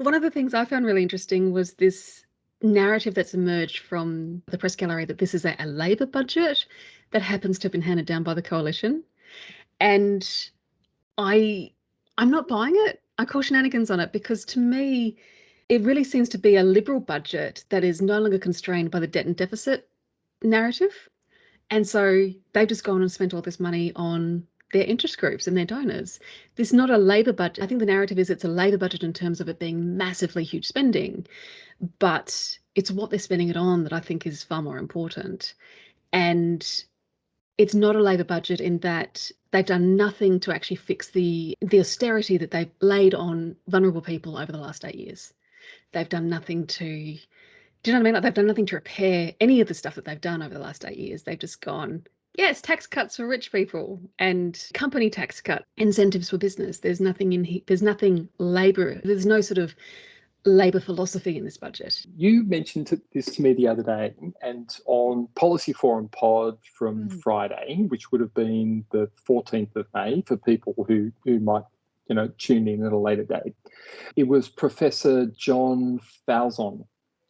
One of the things I found really interesting was this narrative that's emerged from the press gallery that this is a Labor budget that happens to have been handed down by the coalition. And I I'm not buying it. I call shenanigans on it because to me, it really seems to be a Liberal budget that is no longer constrained by the debt and deficit narrative. And so they've just gone and spent all this money on their interest groups and their donors. This is not a Labor budget. I think the narrative is it's a Labor budget in terms of it being massively huge spending, but it's what they're spending it on that I think is far more important. And it's not a Labor budget in that they've done nothing to actually fix the austerity that they've laid on vulnerable people over the last 8 years. They've done nothing to, do you know what I mean? Like they've done nothing to repair any of the stuff that they've done over the last 8 years. They've just gone, yes, tax cuts for rich people and company tax cut, incentives for business. There's nothing there's nothing Labor. There's no sort of Labor philosophy in this budget. You mentioned this to me the other day, and on Policy Forum Pod from Friday, which would have been the 14th of May for people who might tune in at a later date. It was Professor John Falzon,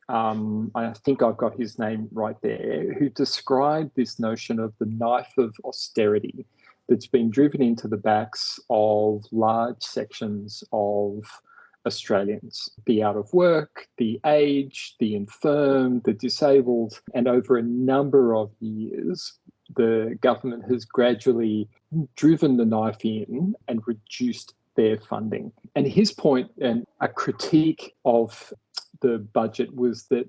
I think I've got his name right there, who described this notion of the knife of austerity that's been driven into the backs of large sections of Australians, the out of work, the aged, the infirm, the disabled, and over a number of years, the government has gradually driven the knife in and reduced their funding. And his point and a critique of the budget was that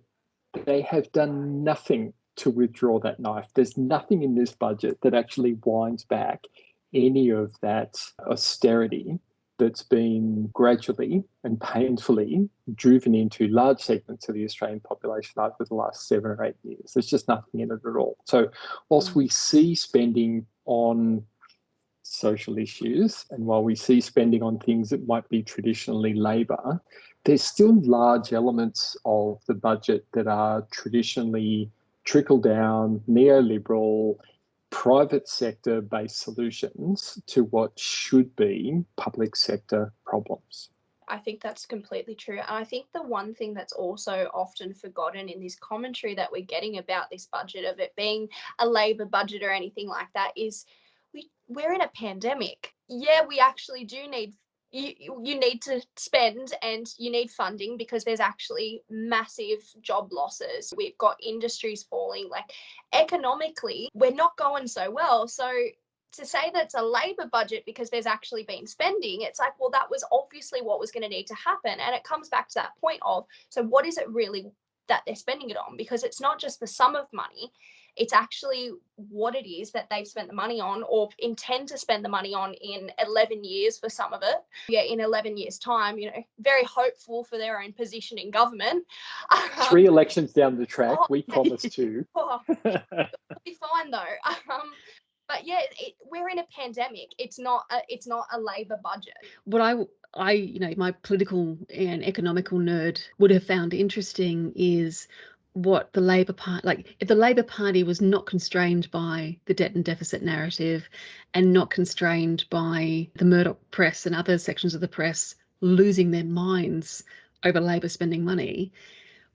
they have done nothing to withdraw that knife. There's nothing in this budget that actually winds back any of that austerity that's been gradually and painfully driven into large segments of the Australian population over the last 7 or 8 years. There's just nothing in it at all. So whilst we see spending on social issues, and while we see spending on things that might be traditionally Labor, there's still large elements of the budget that are traditionally trickle-down, neoliberal, private sector-based solutions to what should be public sector problems. I think that's completely true. And I think the one thing that's also often forgotten in this commentary that we're getting about this budget, of it being a Labor budget or anything like that, is we're in a pandemic. Yeah, we actually do need, you need to spend and you need funding because there's actually massive job losses. We've got industries falling. Like economically, we're not going so well. So to say that it's a Labor budget because there's actually been spending, it's like, well, that was obviously what was going to need to happen. And it comes back to that point of, so what is it really that they're spending it on? Because it's not just the sum of money, it's actually what it is that they've spent the money on or intend to spend the money on in 11 years for some of it. Yeah, in 11 years' time, very hopeful for their own position in government. 3 elections down the track, we promise to. It'll be fine though. But yeah, we're in a pandemic. It's not a Labor budget. What I my political and economical nerd would have found interesting is what the Labor Party, like if the Labor Party was not constrained by the debt and deficit narrative and not constrained by the Murdoch press and other sections of the press losing their minds over Labor spending money,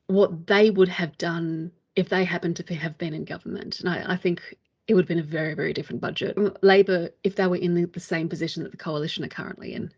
what they would have done if they happened to have been in government. And I think it would have been a very, very different budget. Labor, if they were in the same position that the coalition are currently in.